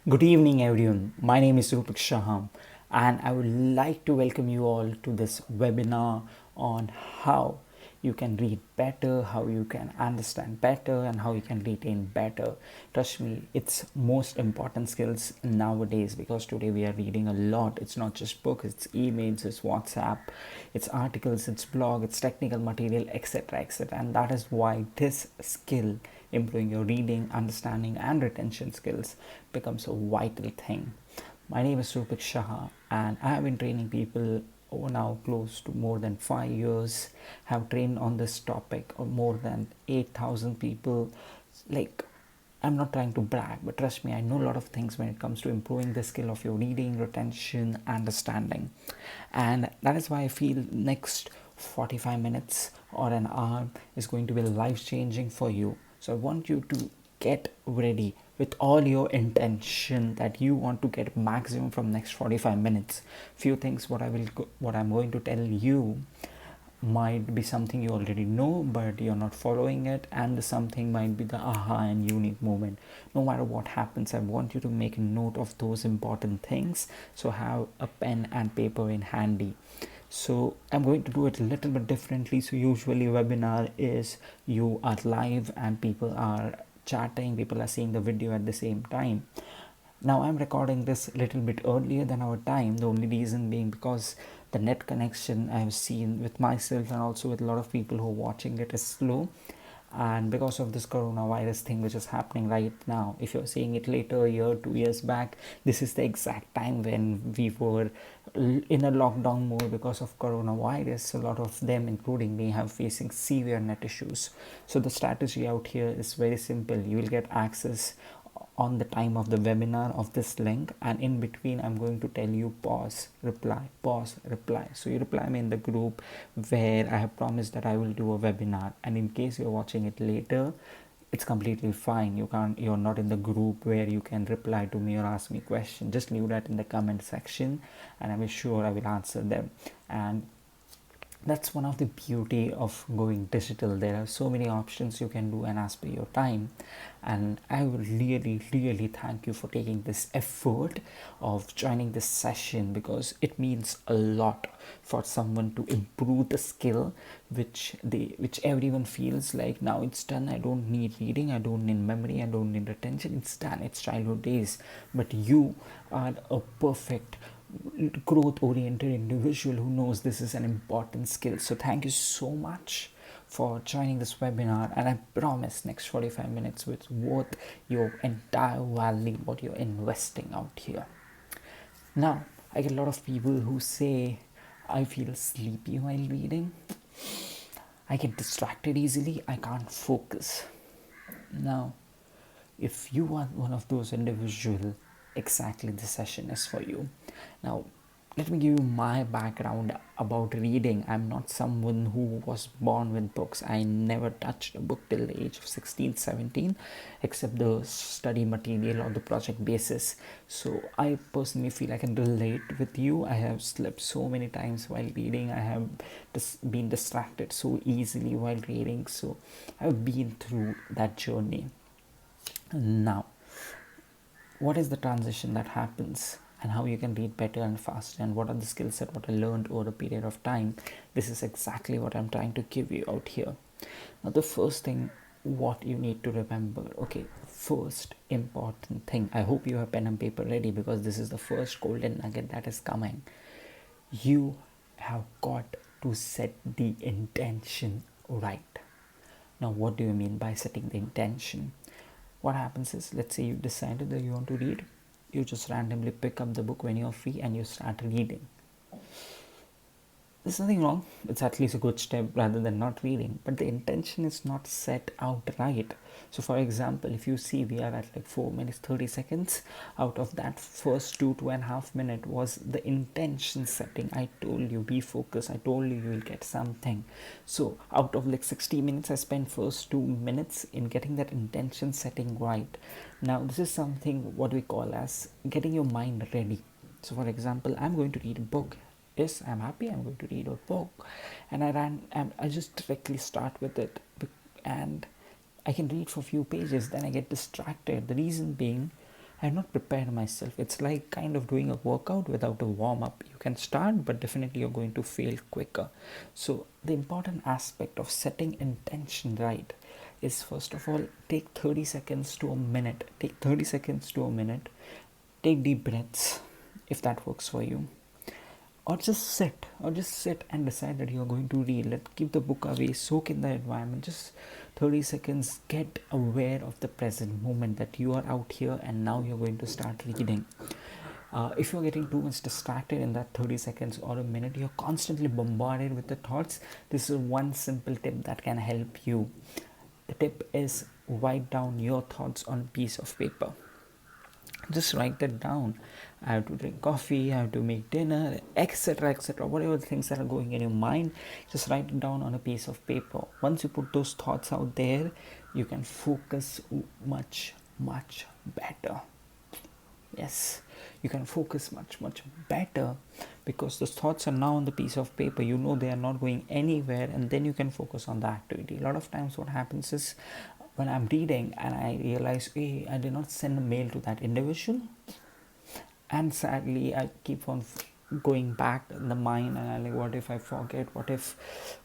Good evening, everyone. My name is Rupik Shaham, and I would like to welcome you all to this webinar on how you can read better, how you can understand better, and how you can retain better. Trust me, it's most important skills nowadays because today we are reading a lot. It's not just books, it's emails, it's WhatsApp, it's articles, it's blog, it's technical material, etc., etc. And that is why this skill, improving your reading, understanding, and retention skills, becomes a vital thing. My name is Rupik Shah, and I have been training people over now close to more than 5 years. Have trained on this topic of more than 8,000 people. Like, I'm not trying to brag, but trust me, I know a lot of things when it comes to improving the skill of your reading, retention, understanding. And that is why I feel next 45 minutes or an hour is going to be life changing for you. So I want you to get ready with all your intention that you want to get maximum from next 45 minutes. Few things what I'm going to tell you might be something you already know but you're not following it, and something might be the aha and unique moment. No matter what happens, I want you to make a note of those important things, so have a pen and paper in handy. So I'm going to do it a little bit differently. So usually webinar is you are live and people are chatting, people are seeing the video at the same time. Now I'm recording this a little bit earlier than our time. The only reason being because the net connection I have seen with myself and also with a lot of people who are watching it is slow. And because of this coronavirus thing which is happening right now, if you're seeing it later, a year, 2 years back, this is the exact time when we were in a lockdown mode because of coronavirus. A lot of them, including me, have facing severe net issues. So the strategy out here is very simple. You will get access on the time of the webinar of this link, and in between I'm going to tell you pause reply. So you reply me in the group where I have promised that I will do a webinar, and in case you're watching it later, it's completely fine. You're not in the group where you can reply to me or ask me questions. Just leave that in the comment section and I will sure I will answer them. And that's one of the beauty of going digital. There are so many options you can do and as per your time, and I will really thank you for taking this effort of joining this session, because it means a lot for someone to improve the skill which everyone feels like now it's done. I don't need reading, I don't need memory, I don't need retention, it's done, it's childhood days. But you are a perfect growth oriented individual who knows this is an important skill. So thank you so much for joining this webinar, and I promise next 45 minutes with worth your entire value what you're investing out here. Now I get a lot of people who say I feel sleepy while reading, I get distracted easily, I can't focus. Now if you are one of those individuals, exactly this session is for you. Now let me give you my background about reading. I'm not someone who was born with books. I never touched a book till the age of 16, 17, except the study material or the project basis. So I personally feel I can relate with you. I have slept so many times while reading. I have been distracted so easily while reading. So I've been through that journey. Now, what is the transition that happens and how you can read better and faster, and what are the skill set what I learned over a period of time? This is exactly what I'm trying to give you out here. Now the first thing what you need to remember, okay, first important thing, I hope you have pen and paper ready because this is the first golden nugget that is coming. You have got to set the intention right. Now what do you mean by setting the intention? What happens is, let's say you decided that you want to read, you just randomly pick up the book when you're free and you start reading. There's nothing wrong, it's at least a good step rather than not reading, but the intention is not set out right. So for example, if you see we are at like 4 minutes 30 seconds, out of that first 2.5 minutes was the intention setting. I told you be focused, I told you you will get something. So out of like 60 minutes I spent first 2 minutes in getting that intention setting right. Now this is something what we call as getting your mind ready. So for example, I'm going to read a book. Yes, I'm happy I'm going to read a book, and I just directly start with it, and I can read for a few pages, then I get distracted. The reason being, I have not prepared myself. It's like kind of doing a workout without a warm up. You can start, but definitely you're going to fail quicker. So, the important aspect of setting intention right is, first of all, take 30 seconds to a minute. Take 30 seconds to a minute. Take deep breaths if that works for you, or just sit and decide that you're going to read. Let keep the book away, soak in the environment. Just 30 seconds, get aware of the present moment, that you are out here and now you're going to start reading. If you're getting too much distracted in that 30 seconds or a minute, you're constantly bombarded with the thoughts. This is one simple tip that can help you. The tip is, write down your thoughts on a piece of paper. Just write that down. I have to drink coffee, I have to make dinner, etc., etc. Whatever things that are going in your mind, just write it down on a piece of paper. Once you put those thoughts out there, you can focus much, much better. Yes, you can focus much, much better because those thoughts are now on the piece of paper. You know they are not going anywhere, and then you can focus on the activity. A lot of times, what happens is, when I'm reading and I realize, hey, I did not send a mail to that individual, and sadly I keep on going back in the mind, and I'm like, what if I forget, what if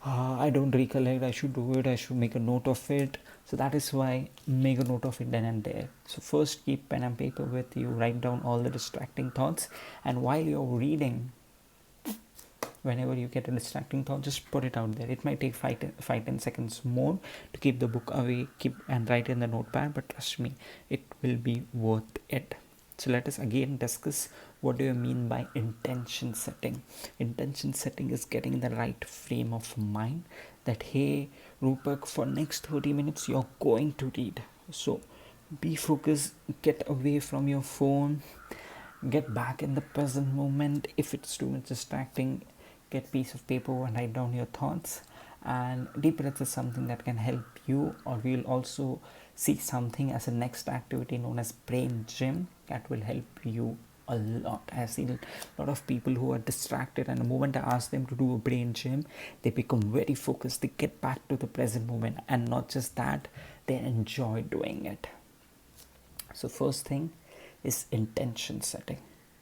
I don't recollect, I should do it, I should make a note of it. So that is why make a note of it then and there. So first, keep pen and paper with you, write down all the distracting thoughts, and while you're reading, whenever you get a distracting thought, just put it out there. It might take 5-10 seconds more to keep the book away, keep and write in the notepad, but trust me, it will be worth it. So let us again discuss, what do you mean by intention setting. Intention setting is getting the right frame of mind, that hey Rupak, for next 30 minutes you're going to read. So be focused, get away from your phone, get back in the present moment. If it's too much distracting, get a piece of paper and write down your thoughts. And deep breath is something that can help you, or we'll also see something as a next activity known as brain gym that will help you a lot. I've seen a lot of people who are distracted, and the moment I ask them to do a brain gym, they become very focused, they get back to the present moment, and not just that, they enjoy doing it. So first thing is intention setting.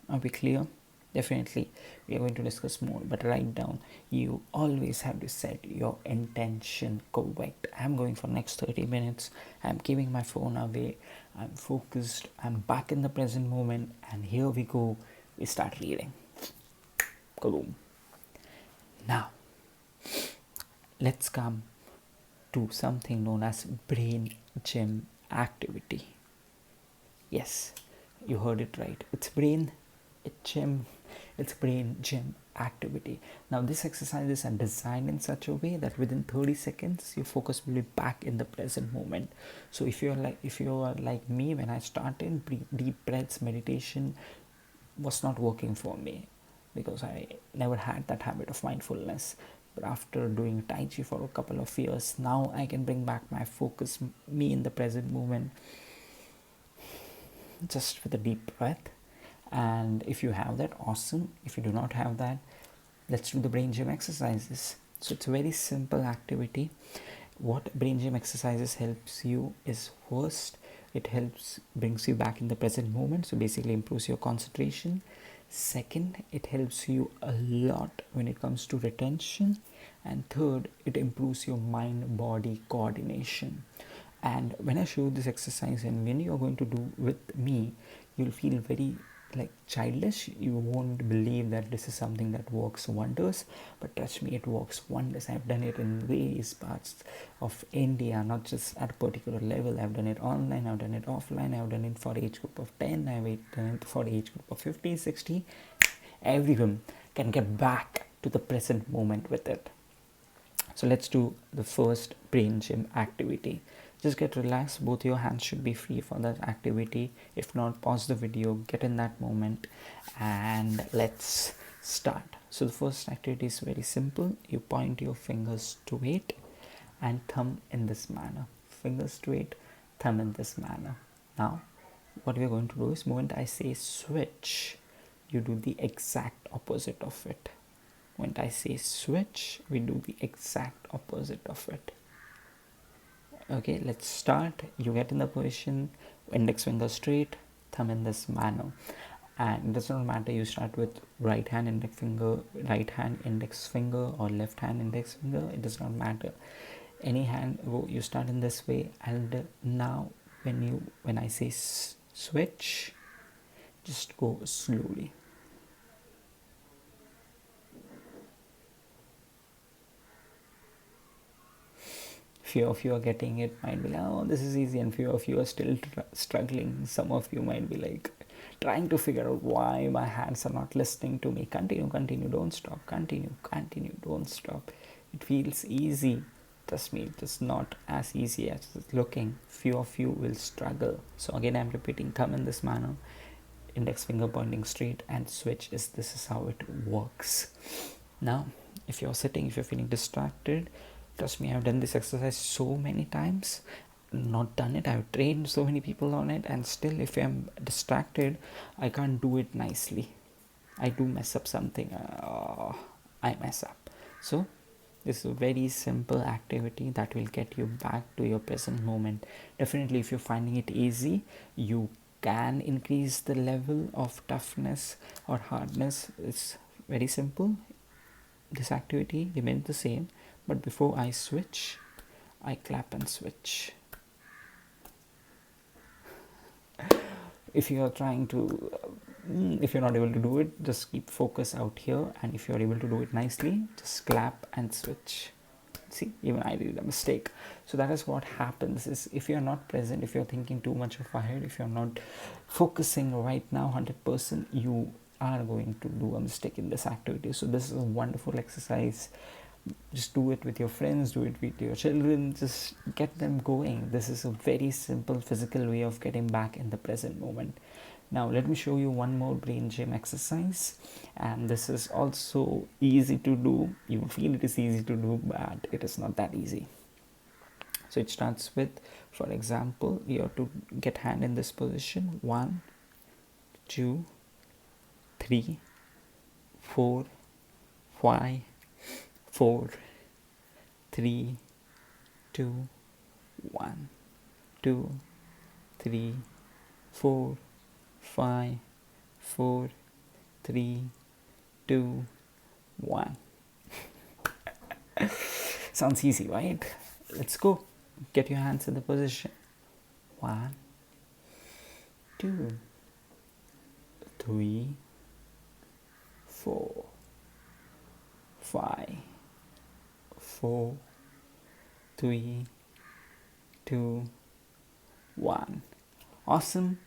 Are we clear? Definitely we are going to discuss more, but write down, you always have to set your intention correct. I'm going for next 30 minutes, I'm keeping my phone away, I'm focused, I'm back in the present moment, and here we go, we start reading. Kaboom. Now let's come to something known as brain gym activity. Yes, you heard it right. It's brain gym activity. Now this exercises are designed in such a way that within 30 seconds your focus will be back in the present moment. So if you are like me, when I started, deep breaths meditation was not working for me because I never had that habit of mindfulness. But after doing Tai Chi for a couple of years, now I can bring back my focus, me in the present moment, just with a deep breath. And if you have that, awesome. If you do not have that, let's do the brain gym exercises. So it's a very simple activity. What brain gym exercises helps you is, first, it brings you back in the present moment, so basically improves your concentration. Second, it helps you a lot when it comes to retention. And third, it improves your mind body coordination. And when I show this exercise and when you're going to do with me, you'll feel very like childish. You won't believe that this is something that works wonders, but trust me, it works wonders. I've done it in various parts of India, not just at a particular level. I've done it online, I've done it offline, I've done it for age group of 10, I've done it for age group of 50, 60. Everyone can get back to the present moment with it. So let's do the first brain gym activity. Just get relaxed, both your hands should be free for that activity. If not, pause the video, get in that moment, and let's start. So the first activity is very simple. You point your fingers straight and thumb in this manner. Fingers straight, thumb in this manner. Now what we're going to do is, moment I say switch, you do the exact opposite of it. When I say switch, we do the exact opposite of it. Okay, let's start. You get in the position, index finger straight, thumb in this manner. And it does not matter you start with right hand index finger or left hand index finger, it does not matter. Any hand, you start in this way. And now when I say switch, just go slowly. Few of you are getting it, might be like, oh, this is easy, and few of you are still struggling. Some of you might be like trying to figure out why my hands are not listening to me. Continue, don't stop. Continue, don't stop. It feels easy. Trust me, it is not as easy as it's looking. Few of you will struggle. So again, I'm repeating, thumb in this manner, index finger pointing straight, and switch this is how it works. Now, if you're feeling distracted, trust me, I've done this exercise so many times. Not done it, I've trained so many people on it, and still if I'm distracted, I can't do it nicely. I do mess up something. I mess up. So this is a very simple activity that will get you back to your present moment. Definitely, if you're finding it easy, you can increase the level of toughness or hardness. It's very simple. This activity remains the same, but before I switch, I clap and switch. If you are trying to, if you're not able to do it, just keep focus out here, and if you're able to do it nicely, just clap and switch. See, even I did a mistake. So that is what happens, is if you're not present, if you're thinking too much of ahead, if you're not focusing right now 100%, you are going to do a mistake in this activity. So this is a wonderful exercise. Just do it with your friends, do it with your children, just get them going. This is a very simple physical way of getting back in the present moment. Now let me show you one more brain gym exercise, and this is also easy to do. You feel it is easy to do, but it is not that easy. So it starts with, for example, you have to get hand in this position. 1, 2, 3, 4, 5, 4, 3, 2, 1, 2, 3, 4, 5, 4, 3, 2, 1. Sounds easy, right? Let's go. Get your hands in the position. 1, 2, 3, 4, 5, 4, 3, 2, 1. Awesome.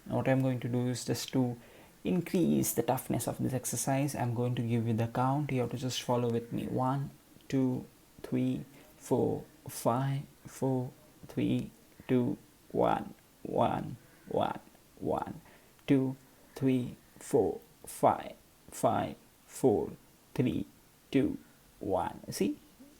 Now what I'm going to do is, just to increase the toughness of this exercise, I'm going to give you the count. You have to just follow with me. 1, 2, 3, 4, 5, 4, 3, 2, 1, 1, 1, 1, 2, 3, 4, 5, 5, 4, 3, 2, 1. See,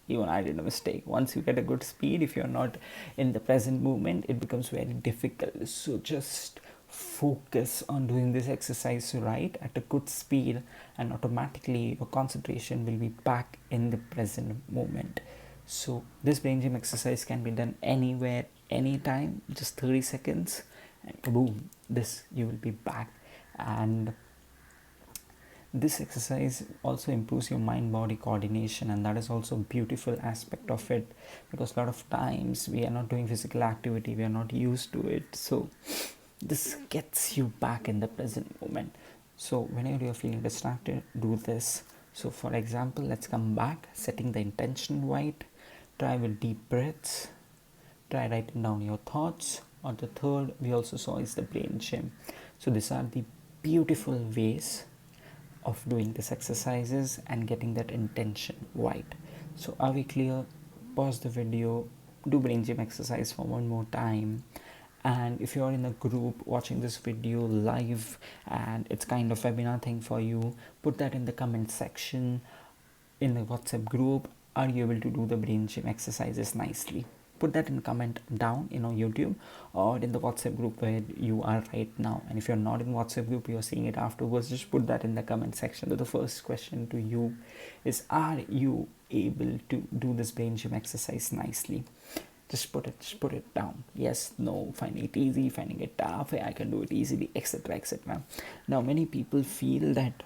even I did a mistake. Once you get a good speed, if you're not in the present moment, it becomes very difficult. So just focus on doing this exercise right at a good speed, and automatically your concentration will be back in the present moment. So this brain gym exercise can be done anywhere, anytime, just 30 seconds, and boom, this you will be back. And this exercise also improves your mind-body coordination, and that is also a beautiful aspect of it, because a lot of times we are not doing physical activity, we are not used to it. So this gets you back in the present moment. So whenever you're feeling distracted, do this. So for example, let's come back, setting the intention right. Try with deep breaths. Try writing down your thoughts. Or the third we also saw is the brain gym. So these are the beautiful ways of doing these exercises and getting that intention right. So are we clear? Pause the video, do brain gym exercise for one more time. And if you're in a group watching this video live and it's kind of webinar thing for you, put that in the comment section in the WhatsApp group. Are you able to do the brain gym exercises nicely? Put that in comment down in our YouTube or in the WhatsApp group where you are right now. And if you're not in WhatsApp group, you're seeing it afterwards, just put that in the comment section. So the first question to you is, are you able to do this brain gym exercise nicely? just put it down. Yes, no, finding it easy, finding it tough, I can do it easily, etc., etc. Now many people feel that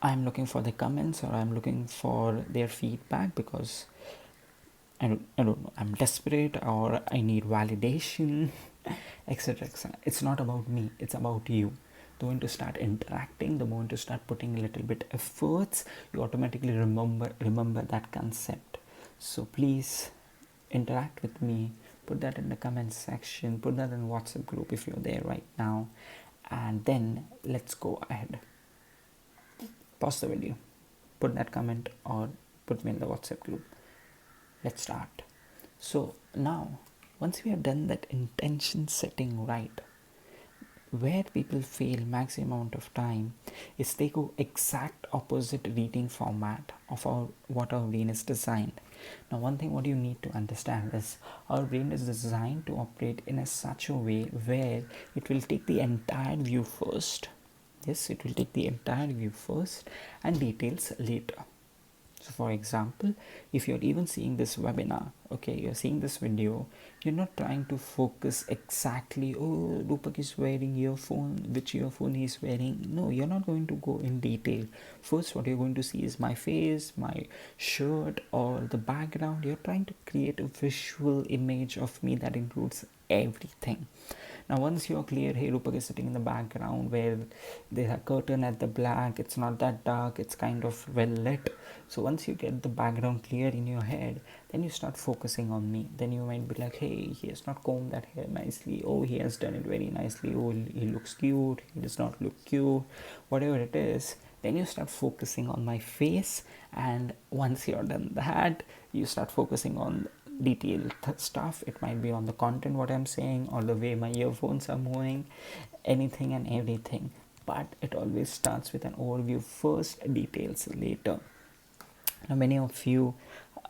I'm looking for the comments or I'm looking for their feedback because I don't know, I'm desperate or I need validation, etc., etc. It's not about me, it's about you. The moment you start interacting, the moment you start putting a little bit efforts, you automatically remember that concept. So please interact with me, put that in the comment section, put that in WhatsApp group if you're there right now, and then let's go ahead. Pause the video, put that comment or put me in the WhatsApp group. Let's start. So now, once we have done that intention setting right, where people fail maximum amount of time is they go exact opposite reading format of what our brain is designed. Now one thing what you need to understand is our brain is designed to operate in such a way where it will take the entire view first. Yes, it will take the entire view first and details later. So for example, if you're even seeing this webinar, okay, you're seeing this video, you're not trying to focus exactly, oh, Rupak is wearing earphone, which earphone he's wearing. No, you're not going to go in detail. First, what you're going to see is my face, my shirt, or the background. You're trying to create a visual image of me that includes everything. Now once you're clear, hey, Rupak is sitting in the background where there's a curtain at the back, it's not that dark, it's kind of well lit. So once you get the background clear in your head, then you start focusing on me. Then you might be like, hey, he has not combed that hair nicely, oh, he has done it very nicely, oh, he looks cute, he does not look cute, whatever it is. Then you start focusing on my face, and once you're done that, you start focusing on detailed stuff. It might be on the content what I'm saying or the way my earphones are moving, anything and everything. But it always starts with an overview first, details later. Now many of you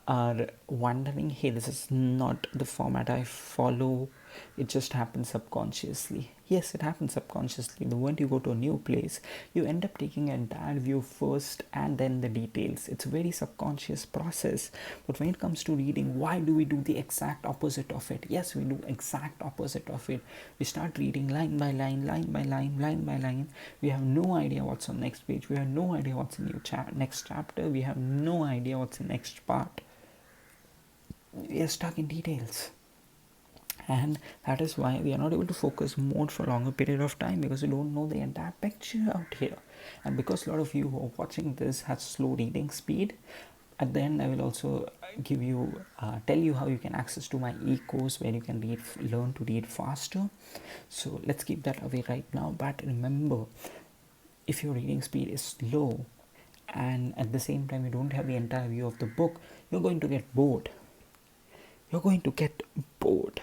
are wondering, hey, this is not the format I follow, it just happens subconsciously. Yes, it happens subconsciously. The moment you go to a new place, you end up taking an entire view first and then the details. It's a very subconscious process. But when it comes to reading, why do we do the exact opposite of it? Yes, we do exact opposite of it. We start reading line by line, line by line, line by line. We have no idea what's on the next page. We have no idea what's in the next chapter. We have no idea what's in the next part. We are stuck in details, and that is why we are not able to focus more for a longer period of time, because we don't know the entire picture out here. And because a lot of you who are watching this has slow reading speed, at the end I will also give you tell you how you can access to my e-course where you can learn to read faster. So let's keep that away right now. But remember, if your reading speed is slow and at the same time you don't have the entire view of the book, you're going to get bored. You're going to get bored.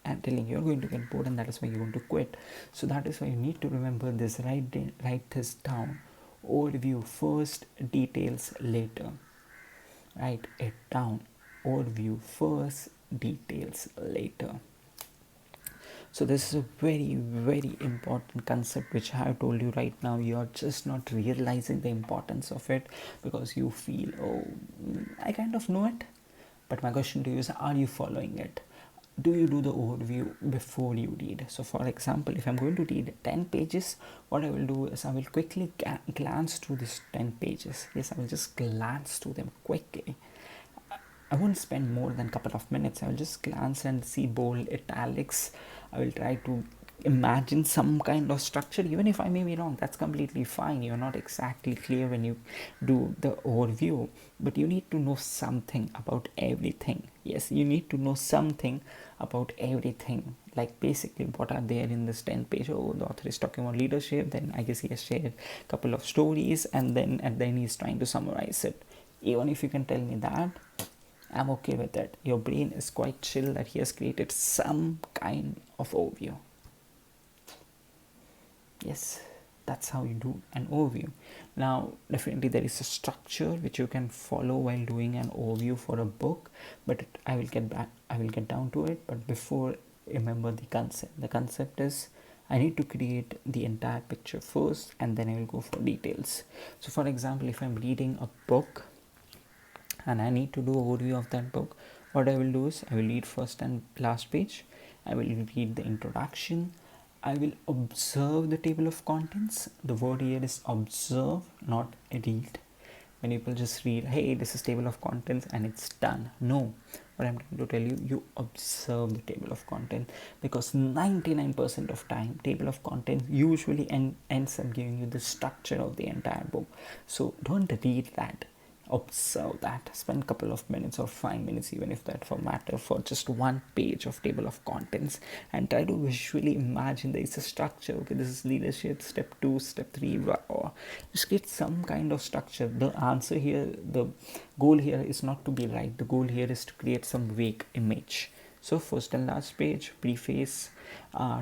I'm telling you, you're going to get bored, and that is why you're going to quit. So that is why you need to remember this. Write this down. Overview first, details later. Write it down. Overview first, details later. So this is a very, very important concept which I have told you right now. You are just not realizing the importance of it because you feel, oh, I kind of know it. But my question to you is, are you following it? Do you do the overview before you read? So for example, if I'm going to read 10 pages, what I will do is I will quickly glance through these 10 pages. Yes, I will just glance through them quickly. I won't spend more than a couple of minutes. I will just glance and see bold, italics. I will try to imagine some kind of structure. Even if I may be wrong, that's completely fine. You're not exactly clear when you do the overview, but you need to know something about everything. Yes, you need to know something about everything. Like basically what are there in this 10 page. Oh, the author is talking about leadership, then I guess he has shared a couple of stories, and then at the end he's trying to summarize it. Even if you can tell me that, I'm okay with it. Your brain is quite chill that he has created some kind of overview. Yes, that's how you do an overview. Now definitely there is a structure which you can follow while doing an overview for a book, but I will get down to it. But before, remember the concept is I need to create the entire picture first and then I will go for details. So for example, if I'm reading a book and I need to do an overview of that book, What I will do is I will read first and last page. I will read the introduction. I will observe the table of contents. The word here is observe, not read. When people just read, hey, this is table of contents and it's done. No, what I'm trying to tell you, you observe the table of content, because 99% of time table of content usually ends up giving you the structure of the entire book. So don't read that, observe that. Spend a couple of minutes or 5 minutes, even if that for matter, for just one page of table of contents, and try to visually imagine there is a structure. Okay, this is leadership, step 2, step 3, or just get some kind of structure. The answer here, the goal here is not to be right. The goal here is to create some vague image. So first and last page, preface,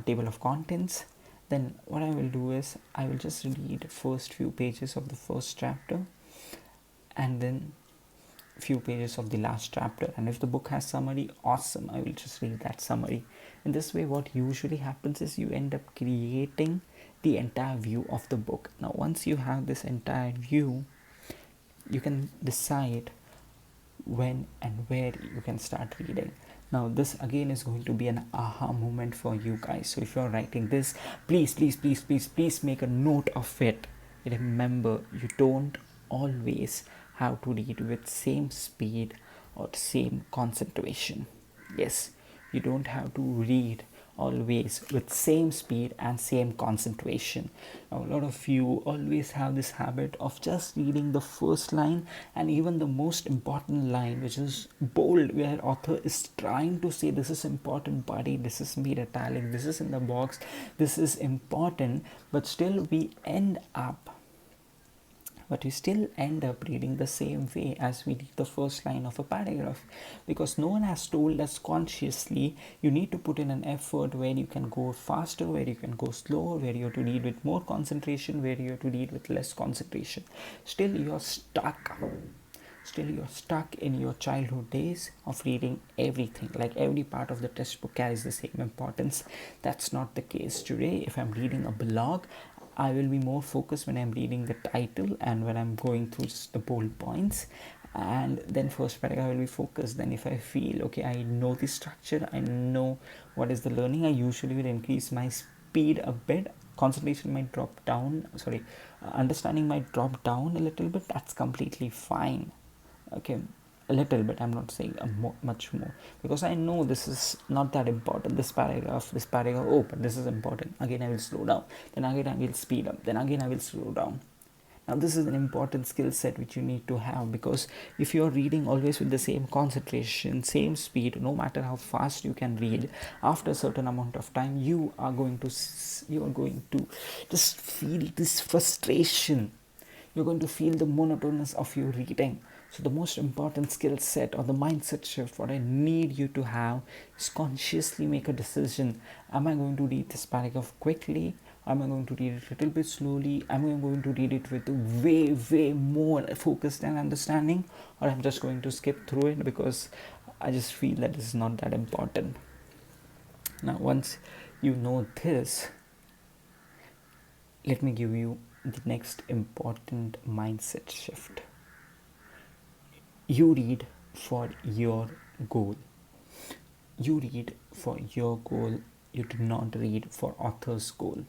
table of contents. Then what I will do is I will just read first few pages of the first chapter, and then few pages of the last chapter. And if the book has summary, awesome, I will just read that summary. In this way, what usually happens is you end up creating the entire view of the book. Now once you have this entire view, you can decide when and where you can start reading. Now this again is going to be an aha moment for you guys. So if you're writing this, please make a note of it. Remember, you don't always have to read with same speed or same concentration. Yes, you don't have to read always with same speed and same concentration. Now, a lot of you always have this habit of just reading the first line and even the most important line, which is bold, where author is trying to say this is important, buddy, this is made italic, this is in the box, this is important, but still we still end up reading the same way as we read the first line of a paragraph, because no one has told us consciously you need to put in an effort where you can go faster, where you can go slower, where you have to read with more concentration, where you have to read with less concentration. Still you're stuck in your childhood days of reading everything, like every part of the textbook carries the same importance. That's not the case today. If I'm reading a blog, I will be more focused when I'm reading the title and when I'm going through just the bold points, and then first paragraph I will be focused. Then if I feel okay, I know the structure, I know what is the learning, I usually will increase my speed a bit. Concentration might drop down, understanding might drop down a little bit. That's completely fine. Okay, a little bit, I'm not saying much more, because I know this is not that important, this paragraph, oh, but this is important. Again I will slow down, then again I will speed up, then again I will slow down. Now this is an important skill set which you need to have, because if you're reading always with the same concentration, same speed, no matter how fast you can read, after a certain amount of time you are going to just feel this frustration. You're going to feel the monotonous of your reading. So the most important skill set or the mindset shift what I need you to have is consciously make a decision. Am I going to read this paragraph quickly? Am I going to read it a little bit slowly? Am I going to read it with way more focused and understanding? Or I'm just going to skip through it because I just feel that this is not that important. Now once you know this, let me give you the next important mindset shift. You read for your goal. You read for your goal. You do not read for author's goal.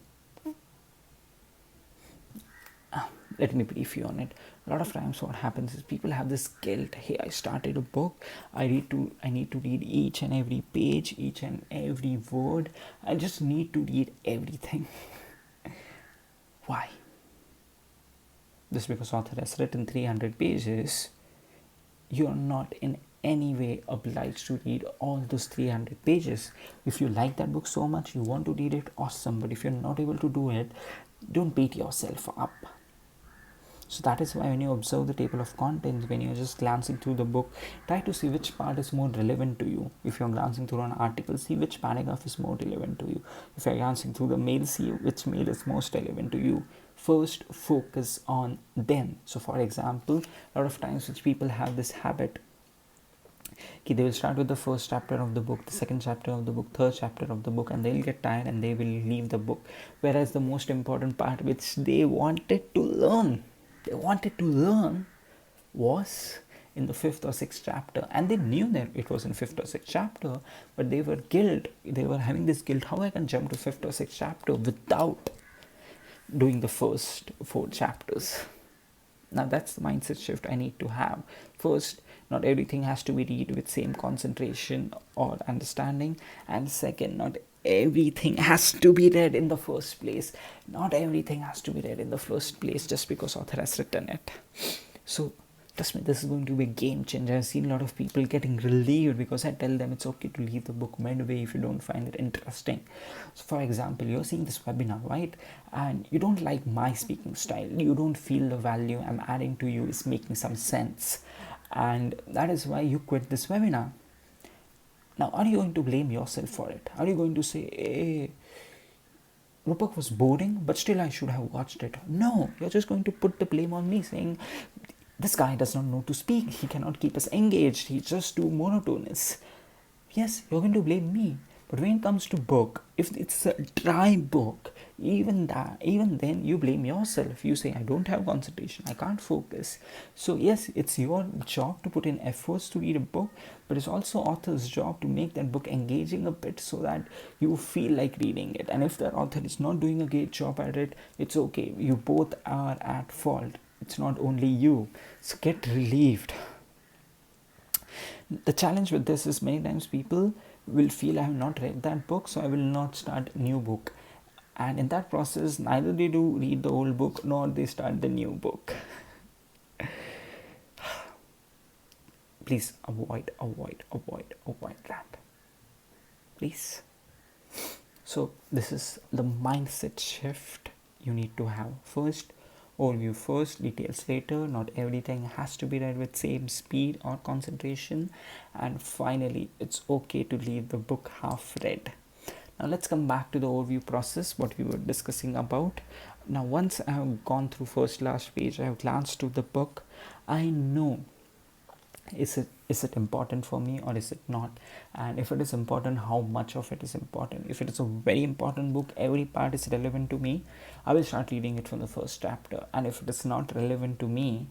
Let me brief you on it. A lot of times what happens is people have this guilt. Hey, I started a book. I need to read each and every page, each and every word. I just need to read everything. Why? Just because author has written 300 pages, you are not in any way obliged to read all those 300 pages. If you like that book so much, you want to read it, awesome. But if you're not able to do it, don't beat yourself up. So that is why when you observe the table of contents, when you're just glancing through the book, try to see which part is more relevant to you. If you're glancing through an article, see which paragraph is more relevant to you. If you're glancing through the mail, see which mail is most relevant to you. First, focus on them. So for example, a lot of times which people have this habit, they will start with the first chapter of the book, the second chapter of the book, third chapter of the book, and they'll get tired and they will leave the book. Whereas the most important part which they wanted to learn was in the 5th or 6th chapter, and they knew that it was in 5th or 6th chapter, but they were having this guilt, how I can jump to 5th or 6th chapter without doing the first 4 chapters. Now that's the mindset shift I need to have. First, not everything has to be read with same concentration or understanding, and second, not everything has to be read in the first place. Not everything has to be read in the first place just because author has written it. So trust me, this is going to be a game changer. I've seen a lot of people getting relieved because I tell them it's okay to leave the book midway if you don't find it interesting. So for example, you're seeing this webinar, right? And you don't like my speaking style. You don't feel the value I'm adding to you is making some sense. And that is why you quit this webinar. Now, are you going to blame yourself for it? Are you going to say, hey, the book was boring, but still I should have watched it? No, you're just going to put the blame on me, saying, this guy does not know to speak. He cannot keep us engaged. He's just too monotonous. Yes, you're going to blame me. But when it comes to book, if it's a dry book, even then you blame yourself. You say, I don't have concentration, I can't focus. So yes, it's your job to put in efforts to read a book, but it's also author's job to make that book engaging a bit so that you feel like reading it. And if that author is not doing a great job at it, it's okay. You both are at fault. It's not only you. So get relieved. The challenge with this is many times people will feel I have not read that book, so I will not start a new book. And in that process, neither they do read the old book nor they start the new book. Please avoid that. Please. So this is the mindset shift you need to have. First, overview first, details later. Not everything has to be read with same speed or concentration. And finally, it's okay to leave the book half read. Now let's come back to the overview process, what we were discussing about. Now once I have gone through first last page, I have glanced to the book, I know is it important for me or is it not, and if it is important, how much of it is important. If it is a very important book, every part is relevant to me, I will start reading it from the first chapter. And if it is not relevant to me,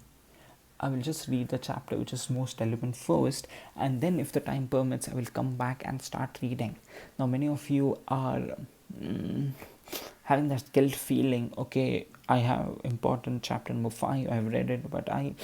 I will just read the chapter which is most relevant first, and then if the time permits, I will come back and start reading. Now many of you are having that guilt feeling, okay, I have important chapter number 5, I have read it, but I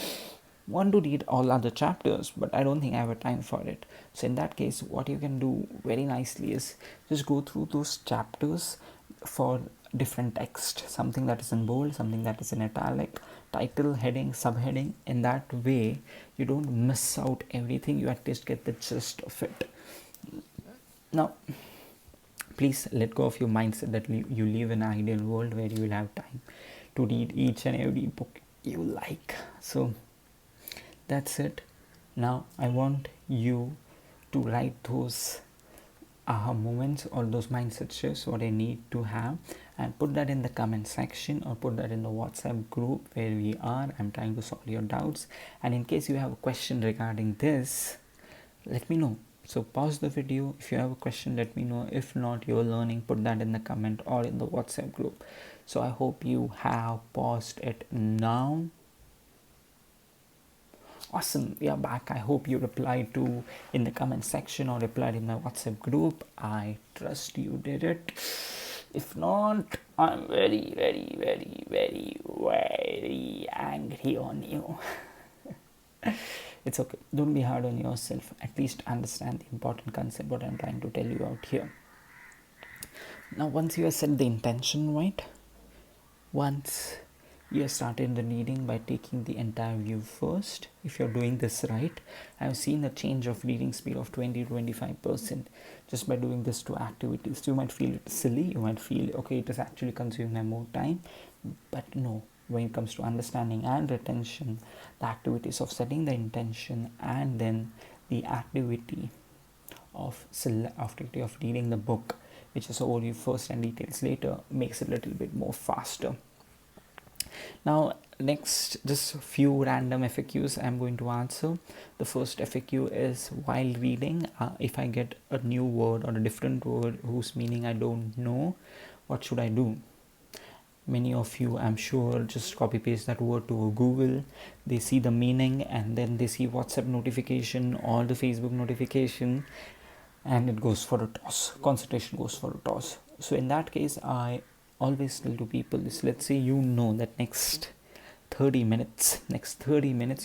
want to read all other chapters, but I don't think I have a time for it. So in that case, what you can do very nicely is just go through those chapters for different text, something that is in bold, something that is in italic, title, heading, subheading. In that way, you don't miss out everything, you at least get the gist of it. Now, please let go of your mindset that you live in an ideal world where you will have time to read each and every book you like. So that's it. Now I want you to write those aha moments or those mindset shifts, what I need to have, and put that in the comment section or put that in the WhatsApp group where we are. I'm trying to solve your doubts, and in case you have a question regarding this, let me know. So pause the video. If you have a question, let me know. If not, you're learning, put that in the comment or in the WhatsApp group. So I hope you have paused it now. Awesome, we are back. I hope you replied to in the comment section or replied in my WhatsApp group. I trust you did it. If not, I'm very, very, very, very, very angry on you. It's okay. Don't be hard on yourself. At least understand the important concept, what I'm trying to tell you out here. Now, once you have set the intention right, once you have started the reading by taking the entire view first, if you're doing this right, I've seen a change of reading speed of 20-25% just by doing these 2 activities. You might feel it silly, you might feel, okay, it is actually consuming my more time, but no. When it comes to understanding and retention, the activities of setting the intention and then the activity of reading the book, which is overview first and details later, makes it a little bit more faster. Now next, just a few random FAQs I'm going to answer. The first FAQ is, while reading, if I get a new word or a different word whose meaning I don't know, what should I do? Many of you, I'm sure, just copy paste that word to a Google. They see the meaning and then they see WhatsApp notification or the Facebook notification, and it goes for a toss. Concentration goes for a toss. So in that case, I always tell to people this: let's say you know that next 30 minutes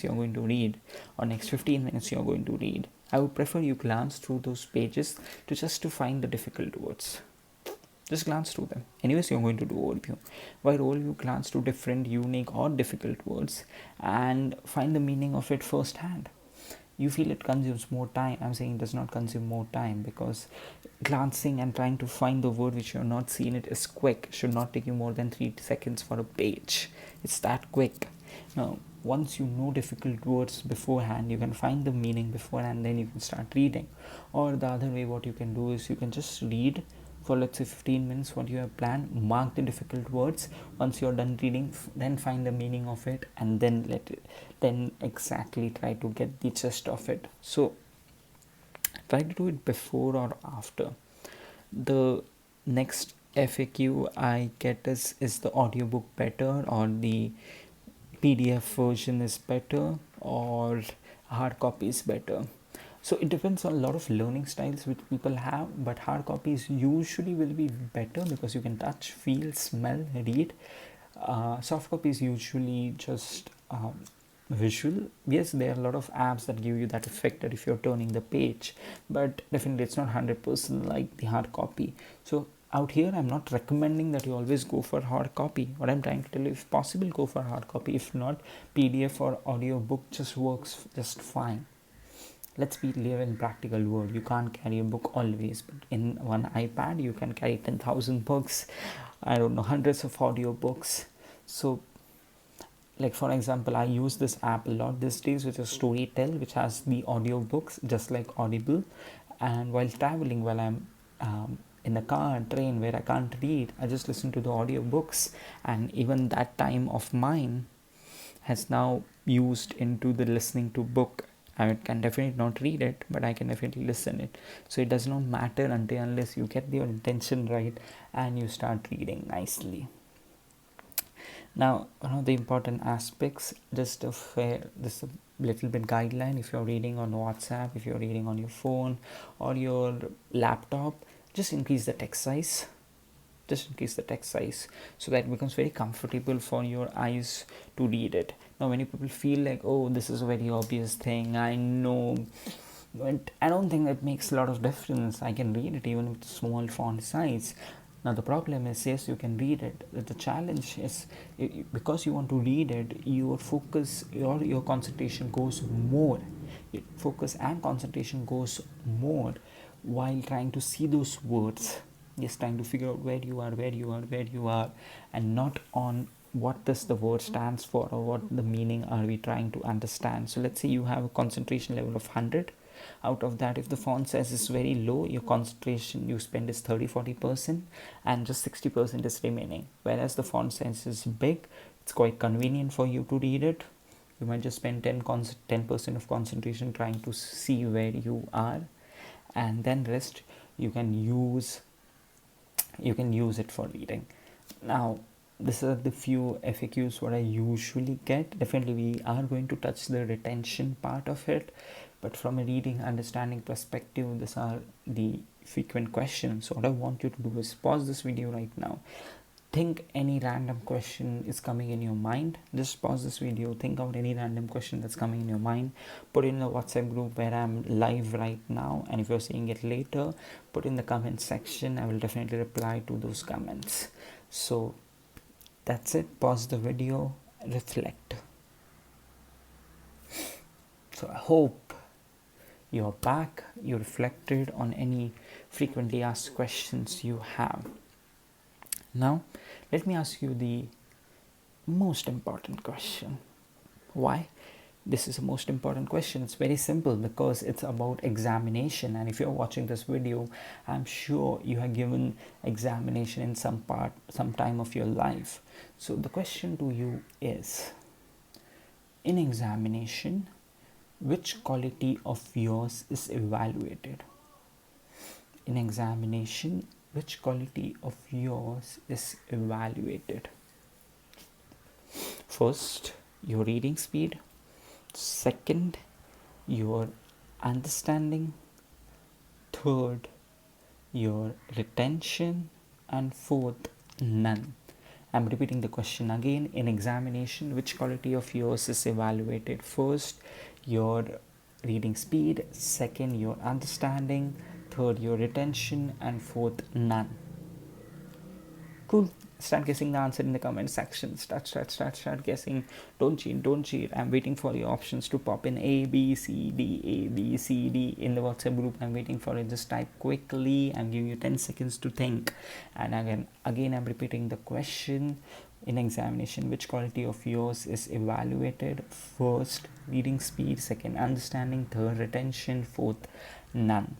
you're going to read, or next 15 minutes you're going to read. I would prefer you glance through those pages to find the difficult words. Just glance through them. Anyways, you're going to do overview. While overview, glance to different, unique, or difficult words and find the meaning of it firsthand. You feel it consumes more time. I'm saying it does not consume more time, because glancing and trying to find the word which you have not seen it is quick. It should not take you more than 3 seconds for a page. It's that quick. Now, once you know difficult words beforehand, you can find the meaning beforehand, then you can start reading. Or the other way, what you can do is you can just read for, let's say, 15 minutes what you have planned, mark the difficult words. Once you're done reading, then find the meaning of it, and then exactly try to get the gist of it. So try to do it before or after. The next FAQ I get is the audiobook better, or the PDF version is better, or hard copy is better? So it depends on a lot of learning styles which people have, but hard copies usually will be better because you can touch, feel, smell, read. Soft copies usually just visual. Yes, there are a lot of apps that give you that effect that if you're turning the page, but definitely it's not 100% like the hard copy. So out here, I'm not recommending that you always go for hard copy. What I'm trying to tell you, if possible, go for hard copy. If not, PDF or audio book just works just fine. Let's be live in practical world. You can't carry a book always, but in one iPad you can carry 10,000 books, I don't know, hundreds of audio books. So like, for example, I use this app a lot these days, which is Storytel, which has the audio books just like Audible. And while traveling, while I'm in the car, train, where I can't read, I just listen to the audio books. And even that time of mine has now used into the listening to book. I can definitely not read it, but I can definitely listen it. So it does not matter unless you get your intention right and you start reading nicely. Now, one of the important aspects, just a little bit guideline: if you're reading on WhatsApp, if you're reading on your phone or your laptop, just increase the text size. So that it becomes very comfortable for your eyes to read it. Now, many people feel like, oh, this is a very obvious thing, I know, but I don't think that makes a lot of difference. I can read it even with small font size. Now the problem is, yes, you can read it. The challenge is, because you want to read it, your focus, your concentration goes more. Focus and concentration goes more while trying to see those words. Just trying to figure out where you are, and not on what does the word stands for, or what the meaning are we trying to understand. So let's say you have a concentration level of 100. Out of that, if the font size is very low, your concentration you spend is 30-40%, and just 60% is remaining. Whereas the font size is big, it's quite convenient for you to read it. You might just spend 10% of concentration trying to see where you are, and then rest you can use it for reading. Now, these are the few FAQs what I usually get. Definitely we are going to touch the retention part of it, but from a reading understanding perspective, these are the frequent questions. So what I want you to do is pause this video right now. Think any random question is coming in your mind. Just pause this video, think out any random question that's coming in your mind, put it in the WhatsApp group where I'm live right now, and if you're seeing it later, put in the comment section. I will definitely reply to those comments. So that's it. Pause the video, reflect. So I hope you're back, you reflected on any frequently asked questions you have. Now, let me ask you the most important question. Why? This is the most important question. It's very simple, because it's about examination. And if you're watching this video, I'm sure you have given examination in some time of your life. So the question to you is, in examination, which quality of yours is evaluated? In examination, which quality of yours is evaluated? First, your reading speed. Second, your understanding. Third, your retention. And fourth, none. I'm repeating the question again. In examination, which quality of yours is evaluated? First, your reading speed. Second, your understanding. Third, your retention. And fourth, none. Cool. Start guessing the answer in the comment section. Start guessing. Don't cheat. I'm waiting for your options to pop in. A B C D, A B C D in the WhatsApp group. I'm waiting for it. Just type quickly. I'm giving you 10 seconds to think. And again I'm repeating the question. In examination, which quality of yours is evaluated? First, reading speed. Second, understanding. Third, retention. Fourth, none.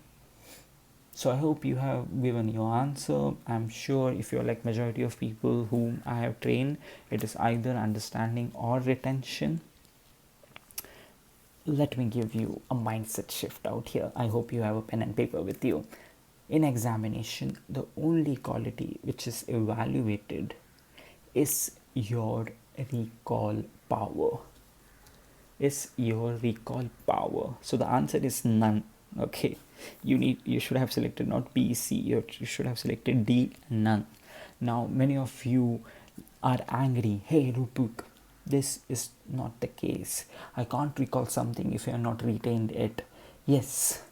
So I hope you have given your answer. I'm sure if you're like majority of people whom I have trained, it is either understanding or retention. Let me give you a mindset shift out here. I hope you have a pen and paper with you. In examination, the only quality which is evaluated is your recall power. So the answer is none. Okay, you should have selected not B, C. You should have selected D, none. Now many of you are angry. Hey Rupuk, this is not the case. I can't recall something if you have not retained it. Yes,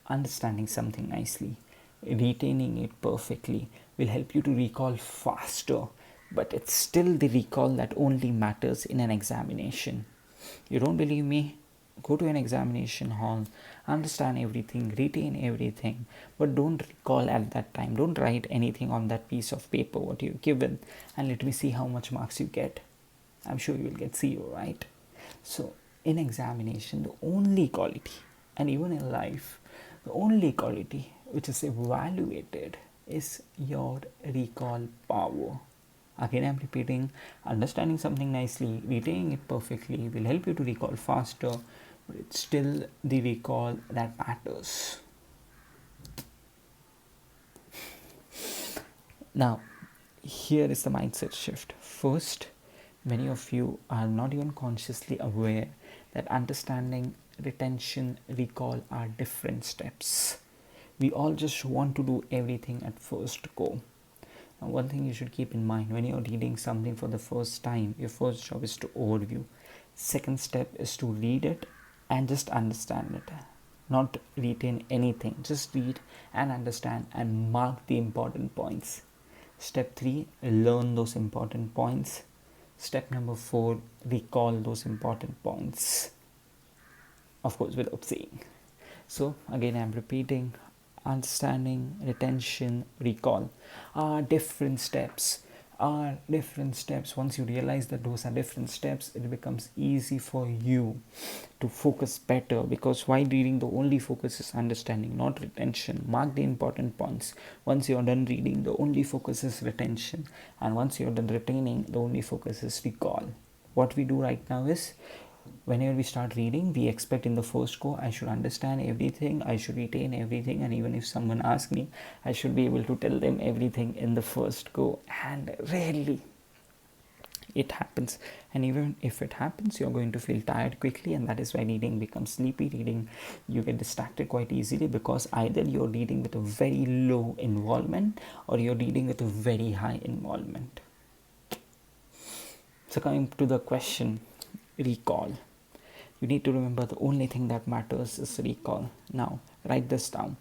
understanding something nicely, retaining it perfectly will help you to recall faster, but it's still the recall that only matters in an examination. You don't believe me? Go to an examination hall, understand everything, retain everything, but don't recall at that time. Don't write anything on that piece of paper what you've given, and let me see how much marks you get. I'm sure you will get 0, right? So in examination, the only quality, and even in life, the only quality which is evaluated is your recall power. Again, I'm repeating, understanding something nicely, retaining it perfectly will help you to recall faster, but it's still the recall that matters. Now, here is the mindset shift. First, many of you are not even consciously aware that understanding, retention, recall are different steps. We all just want to do everything at first go. Now, one thing you should keep in mind when you're reading something for the first time, your first job is to overview. Second step is to read it and just understand it. Not retain anything, just read and understand and mark the important points. Step 3, learn those important points. Step number 4, recall those important points. Of course, without saying. So, again, I'm repeating, understanding, retention, recall are different steps. Once you realize that those are different steps, it becomes easy for you to focus better, because while reading, the only focus is understanding, not retention. Mark the important points. Once you're done reading, the only focus is retention, and once you're done retaining, the only focus is recall. What we do right now is, whenever we start reading, we expect in the first go, I should understand everything, I should retain everything, and even if someone asks me, I should be able to tell them everything in the first go. And rarely it happens. And even if it happens, you're going to feel tired quickly, and that is why reading becomes sleepy. Reading, you get distracted quite easily, because either you're reading with a very low involvement or you're reading with a very high involvement. So coming to the question, recall. You need to remember the only thing that matters is recall. Now, write this down.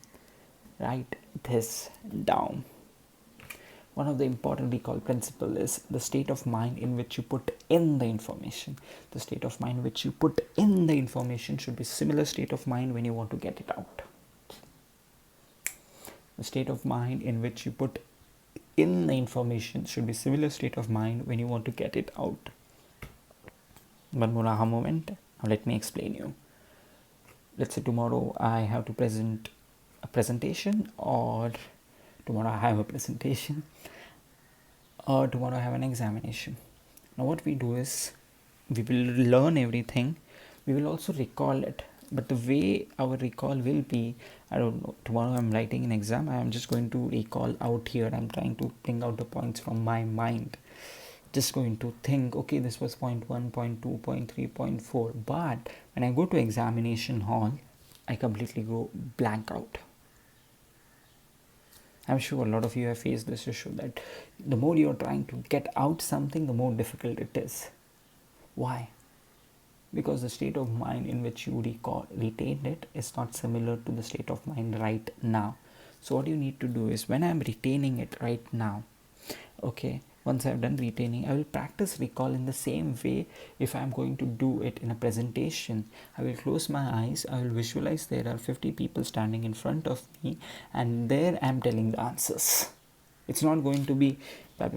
One of the important recall principle is the state of mind in which you put in the information. The state of mind which you put in the information should be similar state of mind when you want to get it out. The state of mind in which you put in the information should be similar state of mind when you want to get it out. One more aha moment. Now let me explain you. Let's say tomorrow I have to present a presentation, or tomorrow I have a presentation, or tomorrow I have an examination. Now what we do is, we will learn everything, we will also recall it, but the way our recall will be, I don't know, tomorrow I'm writing an exam, I am just going to recall out here, I'm trying to bring out the points from my mind. just going to think, okay, this was point 1, point 2, point 3, point 4. But when I go to examination hall, I completely go blank out. I'm sure a lot of you have faced this issue, that the more you're trying to get out something, the more difficult it is. Why? Because the state of mind in which you retained it is not similar to the state of mind right now. So what you need to do is, when I'm retaining it right now, okay, once I've done retaining, I will practice recall in the same way. If I'm going to do it in a presentation, I will close my eyes, I will visualize there are 50 people standing in front of me, and there I'm telling the answers. It's not going to be no,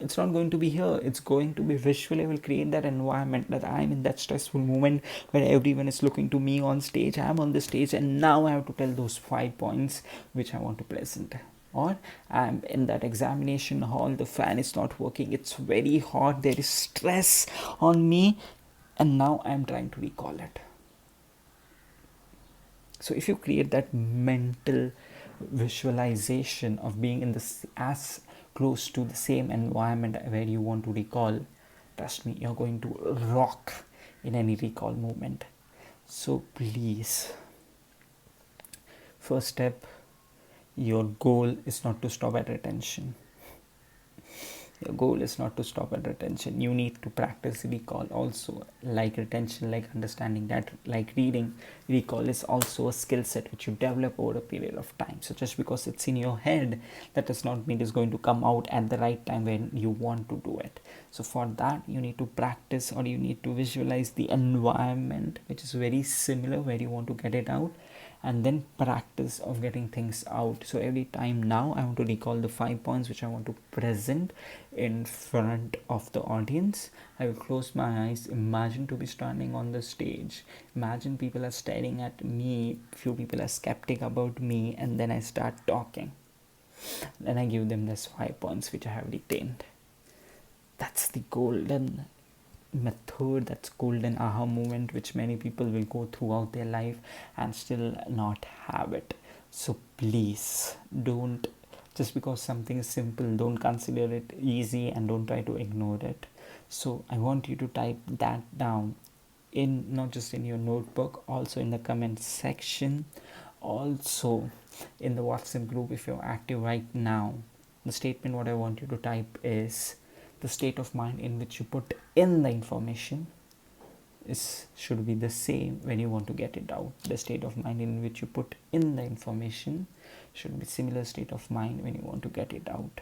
it's not going to be here. It's going to be visually. I will create that environment that I'm in that stressful moment where everyone is looking to me on stage. I'm on the stage, and now I have to tell those 5 points which I want to present. Or I'm in that examination hall, the fan is not working, it's very hot, there is stress on me, and now I'm trying to recall it. So if you create that mental visualization of being in this as close to the same environment where you want to recall, trust me, you're going to rock in any recall moment. So please, first step, your goal is not to stop at retention. Your goal is not to stop at retention. You need to practice recall also. Like retention, like understanding that, like reading, recall is also a skill set which you develop over a period of time. So just because it's in your head, that does not mean it's going to come out at the right time when you want to do it. So for that, you need to practice, or you need to visualize the environment which is very similar where you want to get it out, and then practice of getting things out. So every time now I want to recall the 5 points which I want to present in front of the audience. I will close my eyes, imagine to be standing on the stage, imagine people are staring at me, few people are skeptic about me, and then I start talking. Then I give them this 5 points which I have retained. That's the golden method, that's golden aha moment which many people will go throughout their life and still not have it. So please don't, just because something is simple, don't consider it easy and don't try to ignore it. So I want you to type that down in, not just in your notebook, also in the comment section, also in the WhatsApp group if you're active right now. The statement what I want you to type is, the state of mind in which you put in the information should be the same when you want to get it out. The state of mind in which you put in the information should be similar state of mind when you want to get it out.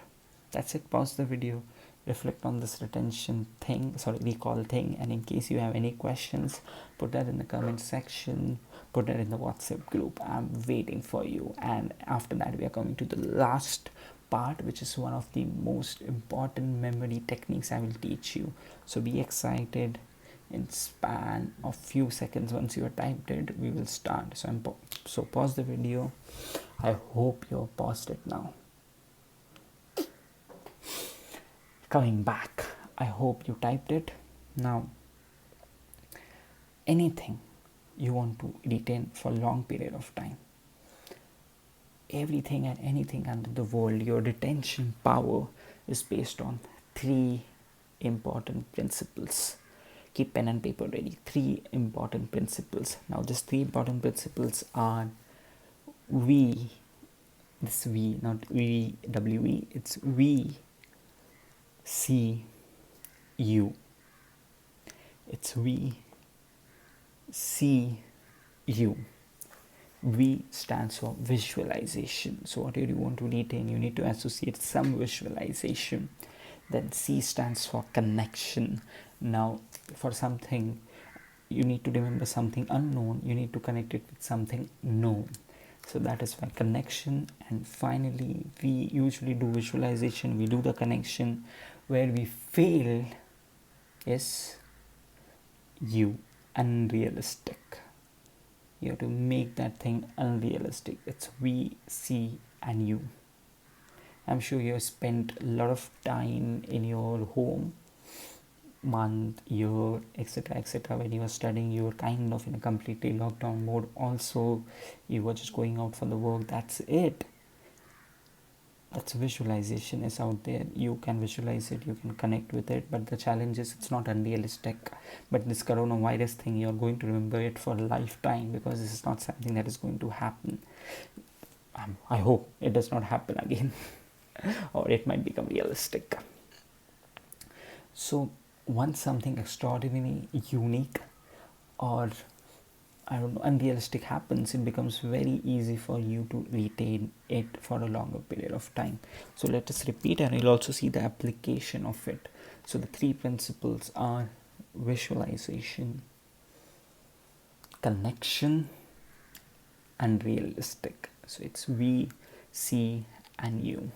That's it. Pause the video, reflect on this recall thing, and in case you have any questions, put that in the comment section, put that in the WhatsApp group. I'm waiting for you. And after that, we are coming to the last part, which is one of the most important memory techniques I will teach you. So be excited. In span of few seconds, once you have typed it, we will start. So pause the video. I hope you have paused it now. Coming back, I hope you typed it. Now, anything you want to retain for a long period of time, everything and anything under the world, your retention power is based on 3 important principles. Keep pen and paper ready. 3 important principles. Now, these 3 important principles are we, this we, not we, W-E, it's we, see, you. It's we, see, you. V stands for visualization. So what do you want to retain? You need to associate some visualization. Then C stands for connection. Now for something, you need to remember something unknown, you need to connect it with something known. So that is why connection. And finally, we usually do visualization, we do the connection. Where we fail is you, unrealistic. You have to make that thing unrealistic. It's we, see, and you. I'm sure you have spent a lot of time in your home, month, year, etc. When you were studying, you were kind of in a completely lockdown mode. Also, you were just going out for the work. That's it. That's visualization is out there. You can visualize it, you can connect with it, but the challenge is it's not unrealistic. But this coronavirus thing, you're going to remember it for a lifetime, because this is not something that is going to happen. I hope it does not happen again. Or it might become realistic. So once something extraordinary, unique, or I don't know, unrealistic happens, it becomes very easy for you to retain it for a longer period of time. So let us repeat, and you'll also see the application of it. So the three principles are visualization, connection, and realistic. So it's we, see, and you.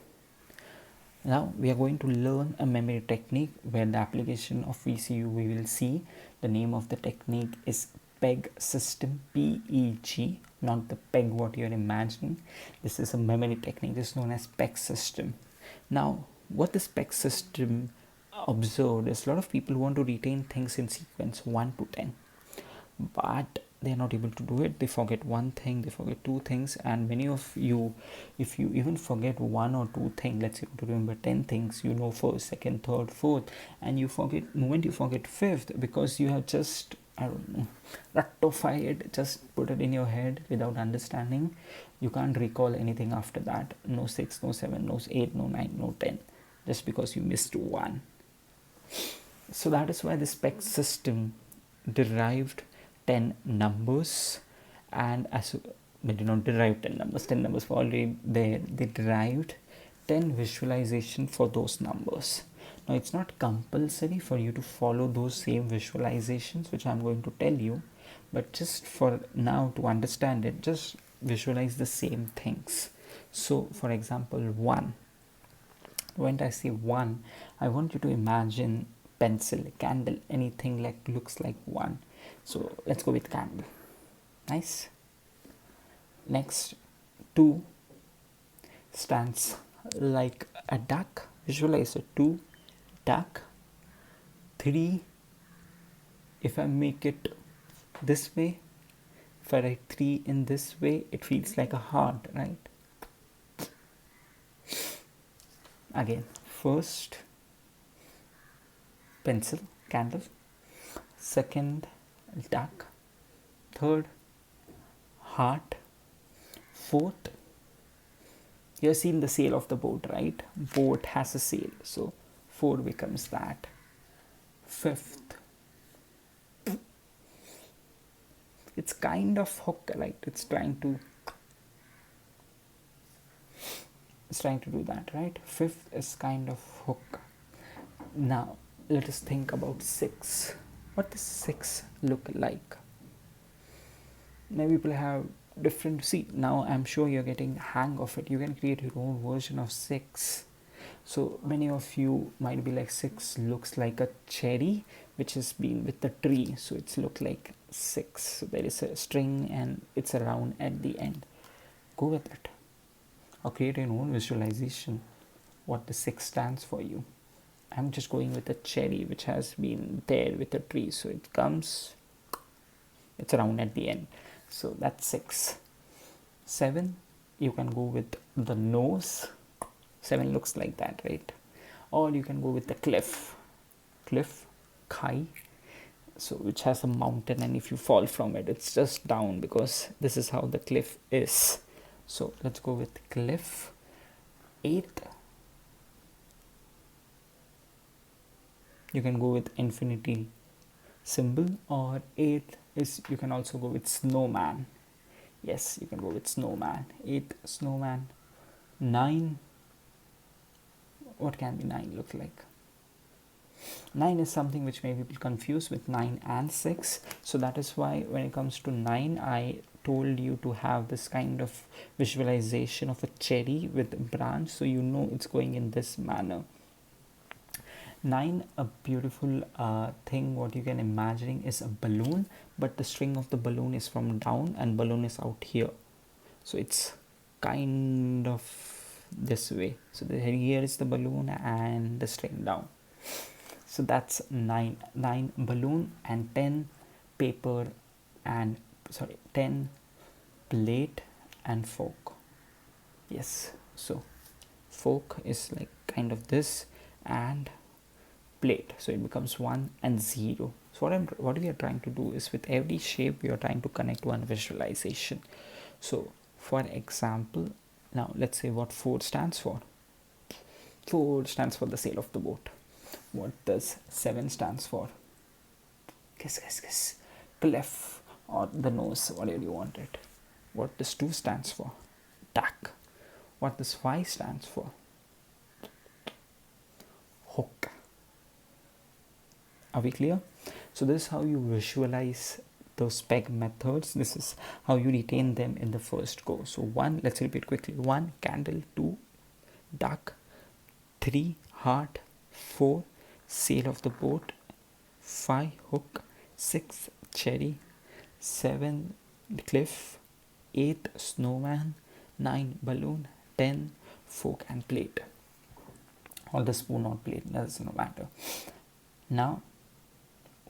Now we are going to learn a memory technique where the application of VCU we will see. The name of the technique is PEG system, PEG, not the PEG what you're imagining. This is a memory technique. This is known as PEG system. Now what this PEG system observed is a lot of people want to retain things in sequence 1 to 10, but they are not able to do it. They forget one thing, they forget two things, and many of you, if you even forget one or two things, let's say to remember 10 things, you know, first, second, third, fourth, and you forget, moment you forget fifth, because you have just, I don't know, rectify it, just put it in your head without understanding. You can't recall anything after that. No 6, no 7, no 8, no 9, no 10, just because you missed one. So that is why this PEG system derived 10 numbers, and as they did not derive 10 numbers were already there. They derived 10 visualization for those numbers. Now it's not compulsory for you to follow those same visualizations which I'm going to tell you, but just for now to understand it, just visualize the same things. So for example, 1, when I say 1, I want you to imagine pencil, candle, anything like looks like 1. So let's go with candle. Nice. Next, 2 stands like a duck. Visualize a 2 duck. 3, if I make it this way, if I write 3 in this way, it feels like a heart, right? Again, first pencil, candle, second duck, third heart, fourth, you have seen the sail of the boat, right? Boat has a sail, so 4 becomes that. Fifth, it's kind of hook, right? It's trying to do that, right? Fifth is kind of hook. Now let us think about 6. What does 6 look like? Maybe people have different, see, now I'm sure you're getting hang of it. You can create your own version of 6. So many of you might be like, 6 looks like a cherry which has been with the tree, so it's look like 6. So there is a string and it's a round at the end. Go with it, or create your own visualization what the 6 stands for you. I'm just going with a cherry which has been there with a tree, so it comes, it's round at the end, so that's 6. 7, you can go with the nose. 7 looks like that, right? Or you can go with the cliff, kai, so which has a mountain, and if you fall from it, it's just down, because this is how the cliff is. So let's go with cliff. 8, you can go with infinity symbol, or 8 is, you can also go with snowman. Yes, you can go with snowman. 8, snowman. 9, what can be 9 look like? 9 is something which may be confused with 9 and 6. So that is why when it comes to 9, I told you to have this kind of visualization of a cherry with a branch, so you know it's going in this manner. 9, a beautiful thing what you can imagine is a balloon, but the string of the balloon is from down and balloon is out here, so it's kind of this way. So here is the balloon and the string down. So that's 9 balloon, and 10 paper and 10 plate and fork. Yes, so fork is like kind of this, and plate, so it becomes 1 and 0. So what we are trying to do is, with every shape we are trying to connect one visualization. So for example, now let's say what 4 stands for. 4 stands for the sail of the boat. What does 7 stands for? Guess. Clef, or the nose, whatever you want it. What does 2 stands for? Duck. What does 5 stands for? Hook. Are we clear? So this is how you visualize those peg methods. This is how you retain them in the first go. So 1, let's repeat quickly. 1, candle. 2, duck. 3, heart. 4, sail of the boat. 5, hook. 6, cherry. 7, cliff. 8, snowman. 9, balloon. 10, fork and plate, or the spoon or plate, doesn't matter. Now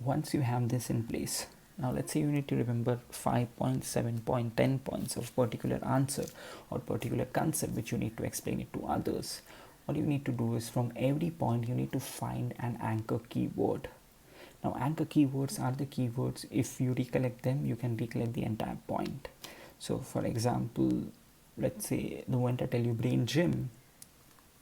once you have this in place, now let's say you need to remember 5 points, 7 points, 10 points of particular answer or particular concept which you need to explain it to others. What you need to do is, from every point you need to find an anchor keyword. Now anchor keywords are the keywords, if you recollect them you can recollect the entire point. So for example, let's say the moment I tell you brain gym,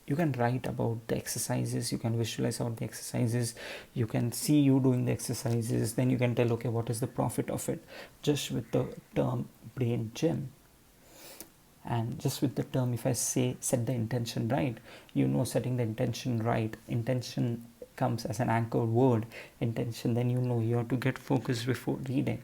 you can write about the exercises, you can visualize out the exercises, you can see you doing the exercises, then you can tell, okay, what is the profit of it, just with the term brain gym. And just with the term, if I say set the intention right, setting the intention right, intention comes as an anchor word, intention, then you have to get focused before reading.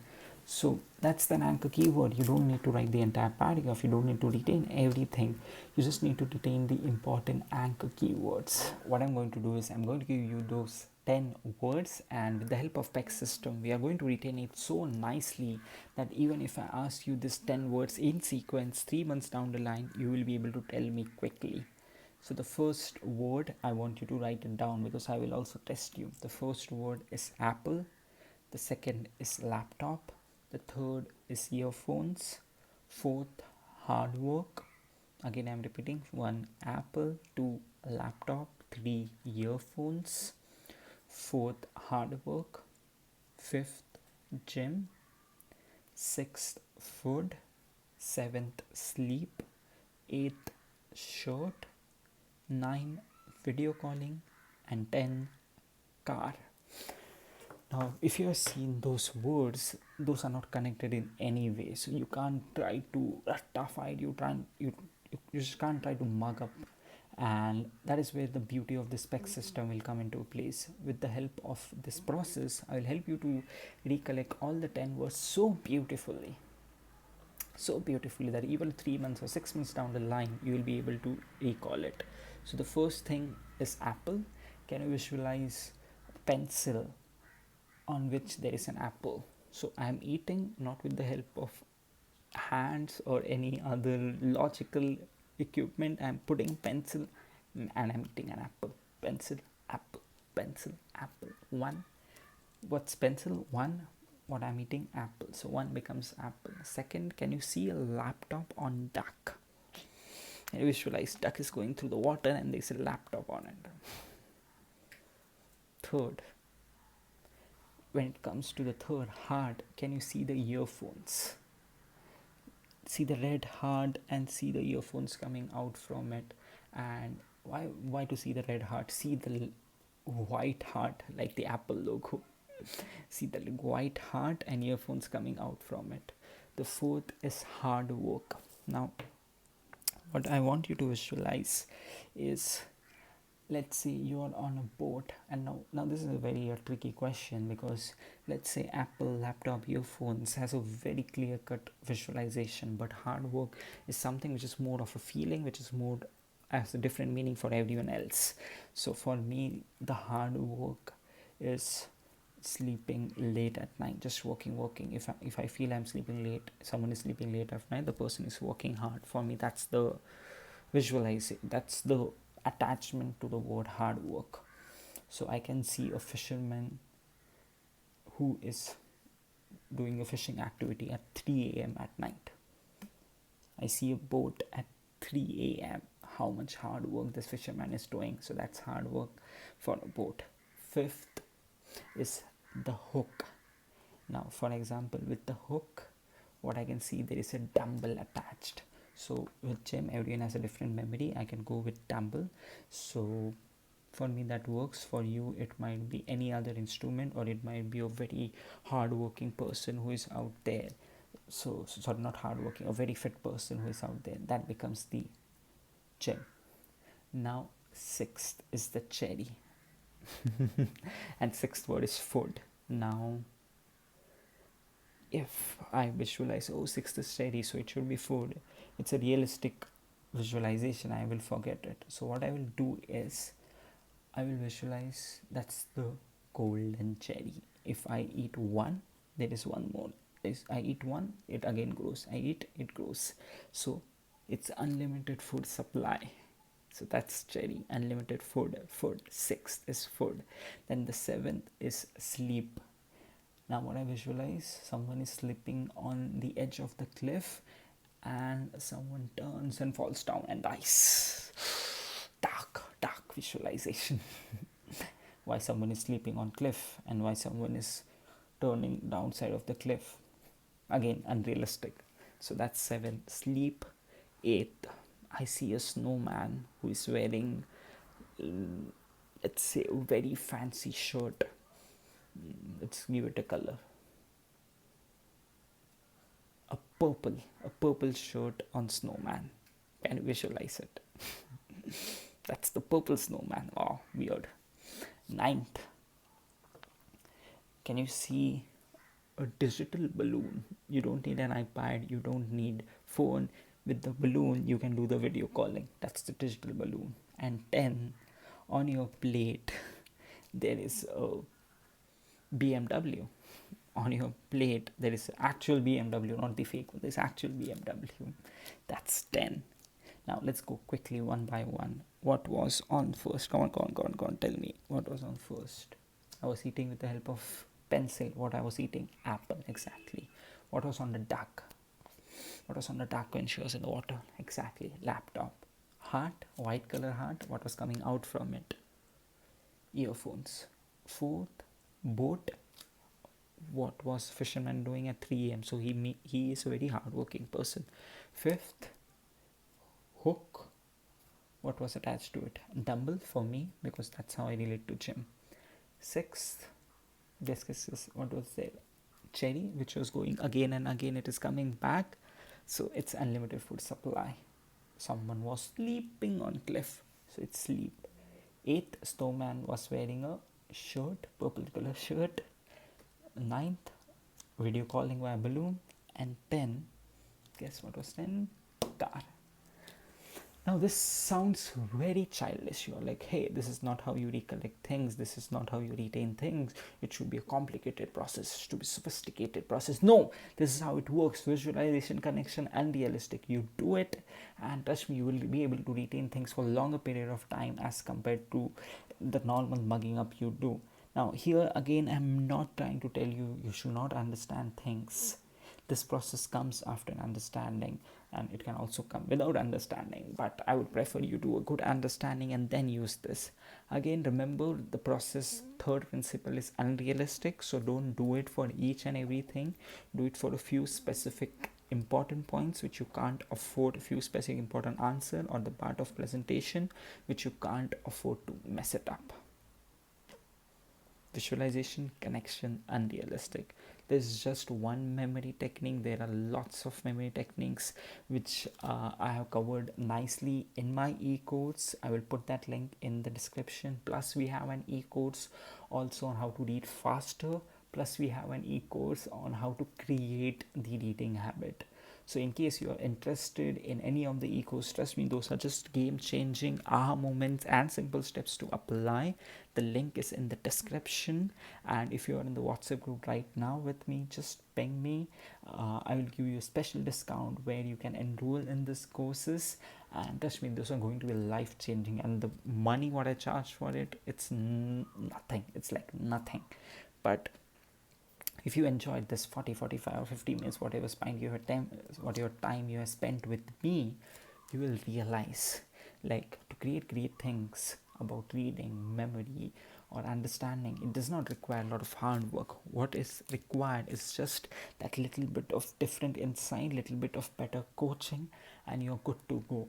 So that's the anchor keyword. You don't need to write the entire paragraph, you don't need to retain everything, you just need to retain the important anchor keywords. What I'm going to do is, I'm going to give you those 10 words, and with the help of PEG system we are going to retain it so nicely that even if I ask you this 10 words in sequence 3 months down the line, you will be able to tell me quickly. So the first word, I want you to write it down because I will also test you. The first word is apple, the second is laptop, the third is earphones, fourth hard work. Again I'm repeating: 1 apple, 2 laptop, 3 earphones, 4th hard work, 5th gym, 6th food, 7th sleep, 8th shirt, 9 video calling, and 10 car. Now if you have seen those words, those are not connected in any way, so you can't try to ratify it, you just can't try to mug up. And that is where the beauty of this PEG system will come into place. With the help of this process, I will help you to recollect all the 10 words so beautifully that even 3 months or 6 months down the line you will be able to recall it. So the first thing is apple. Can you visualize pencil on which there is an apple? So I am eating not with the help of hands or any other logical equipment. I am putting pencil and I'm eating an apple. Pencil, apple, pencil, apple. 1, what's pencil? 1, what I'm eating? Apple. So 1 becomes apple. Second, can you see a laptop on duck? Can you visualize duck is going through the water and there's a laptop on it? Third, when it comes to the third heart, can you see the earphones? See the red heart and see the earphones coming out from it. And why to see the red heart? See the white heart, like the Apple logo. See the white heart and earphones coming out from it. The fourth is hard work. Now what I want you to visualize is, let's say you're on a boat, and now this is a very tricky question, because let's say Apple, laptop, earphones has a very clear cut visualization, but hard work is something which is more of a feeling, which is more has a different meaning for everyone else. So for me, the hard work is sleeping late at night, just working. If I feel I'm sleeping late, someone is sleeping late at night, the person is working hard. For me, that's the visualizing, that's the attachment to the word hard work. So I can see a fisherman who is doing a fishing activity at 3 a.m. at night. I see a boat at 3 a.m. how much hard work this fisherman is doing. So that's hard work for a boat. Fifth is the hook. Now, for example, with the hook, what I can see, there is a dumbbell attached. So with gym, everyone has a different memory. I can go with dumbbell. So for me that works. For you it might be any other instrument, or it might be a very hard-working person who is out there. So sorry, not hard-working, a very fit person who is out there. That becomes the gym. Now sixth is the cherry. And sixth word is food. Now if I visualize, oh, sixth is cherry, so it should be food, it's a realistic visualization, I will forget it. So what I will do is I will visualize that's the golden cherry. If I eat one, there is one more. If I eat one, it again grows. I eat, it grows. So it's unlimited food supply. So that's cherry, unlimited food. Food. Sixth is food. Then the seventh is sleep. Now what I visualize, someone is sleeping on the edge of the cliff, and someone turns and falls down and dies. Dark visualization. Why someone is sleeping on cliff and why someone is turning downside of the cliff. Again, unrealistic. So that's 7. Sleep. 8. I see a snowman who is wearing, let's say, a very fancy shirt. Let's give it a color. A purple shirt on snowman. Can you visualize it? That's the purple snowman. Oh, weird. 9th. Can you see a digital balloon? You don't need an iPad. You don't need phone. With the balloon, you can do the video calling. That's the digital balloon. And 10. On your plate, there is a BMW. On your plate, there is actual BMW, not the fake one. There's actual BMW. That's 10. Now let's go quickly one by one. What was on first? Come on, tell me. What was on first? I was eating with the help of pencil. What I was eating? Apple, exactly. What was on the duck? What was on the duck when she was in the water? Exactly. Laptop. Heart, white color heart. What was coming out from it? Earphones. Fourth, boat. What was fisherman doing at 3 a.m.? So he is a very hardworking person. Fifth, hook. What was attached to it? Dumbbell for me, because that's how I relate to gym. Sixth, this is what was there? Cherry, which was going again and again. It is coming back. So it's unlimited food supply. Someone was sleeping on cliff, so it's sleep. 8th, snowman was wearing a shirt, purple color shirt. 9th, video calling via balloon. And 10, guess what was 10? Car. Now this sounds very childish. You're like, hey, this is not how you recollect things. This is not how you retain things. It should be a complicated process. It should be a sophisticated process. No, this is how it works. Visualization, connection, and realistic. You do it, and trust me, you will be able to retain things for a longer period of time as compared to the normal mugging up you do. Now here again, I'm not trying to tell you should not understand things. This process comes after understanding, and it can also come without understanding, but I would prefer you do a good understanding and then use this. Again, remember the process, third principle is unrealistic, so don't do it for each and everything. Do it for a few specific important points which you can't afford, a few specific important answer or the part of presentation which you can't afford to mess it up. Visualization, connection, unrealistic. There's just one memory technique. There are lots of memory techniques which I have covered nicely in my e-course. I will put that link in the description. Plus we have an e-course also on how to read faster. Plus we have an e-course on how to create the reading habit. So in case you are interested in any of the e-course, trust me, those are just game-changing aha moments and simple steps to apply. The link is in the description, and if you are in the WhatsApp group right now with me, just ping me. I will give you a special discount where you can enroll in these courses, and trust me, those are going to be life-changing, and the money what I charge for it, it's nothing. It's like nothing. But if you enjoyed this 40, 45 or 50 minutes, whatever time you have spent with me, you will realize like to create great things about reading, memory, or understanding. It does not require a lot of hard work. What is required is just that little bit of different insight, little bit of better coaching, and you're good to go.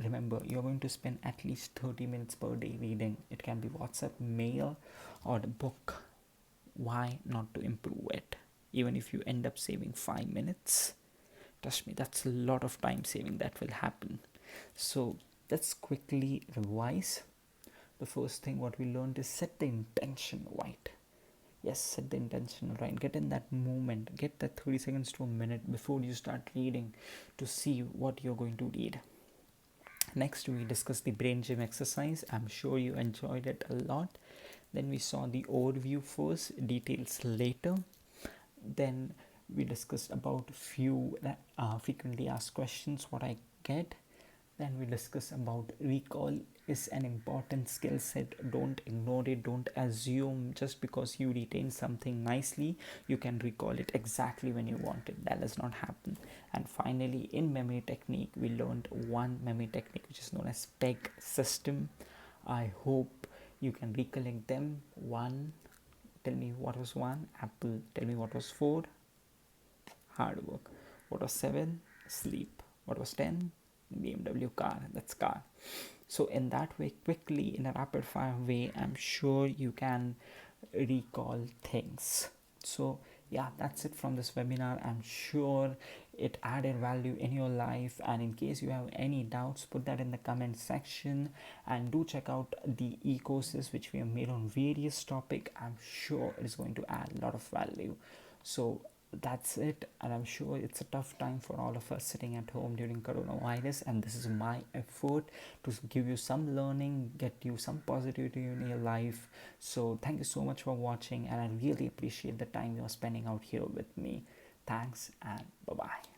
Remember, you're going to spend at least 30 minutes per day reading. It can be WhatsApp, mail, or the book. Why not to improve it? Even if you end up saving 5 minutes, trust me, that's a lot of time saving that will happen. So let's quickly revise. The first thing what we learned is set the intention right. Yes, set the intention right. Get in that moment, get that 30 seconds to a minute before you start reading to see what you're going to read. Next, we discussed the brain gym exercise. I'm sure you enjoyed it a lot. Then we saw the overview first, details later. Then we discussed about few frequently asked questions, what I get. Then we discuss about recall is an important skill set. Don't ignore it. Don't assume just because you retain something nicely, you can recall it exactly when you want it. That does not happen. And finally, in memory technique, we learned one memory technique which is known as PEG system. I hope you can recollect them. One, tell me what was one. Apple, tell me what was four. Hard work. What was seven? Sleep. What was 10? BMW car. That's car. So in that way, quickly, in a rapid fire way, I'm sure you can recall things. So yeah, that's it from this webinar. I'm sure it added value in your life, and in case you have any doubts, put that in the comment section, and do check out the e-courses which we have made on various topics. I'm sure it is going to add a lot of value. So that's it, and I'm sure it's a tough time for all of us sitting at home during coronavirus, and this is my effort to give you some learning, get you some positivity in your life. So thank you so much for watching, and I really appreciate the time you're spending out here with me. Thanks, and bye bye.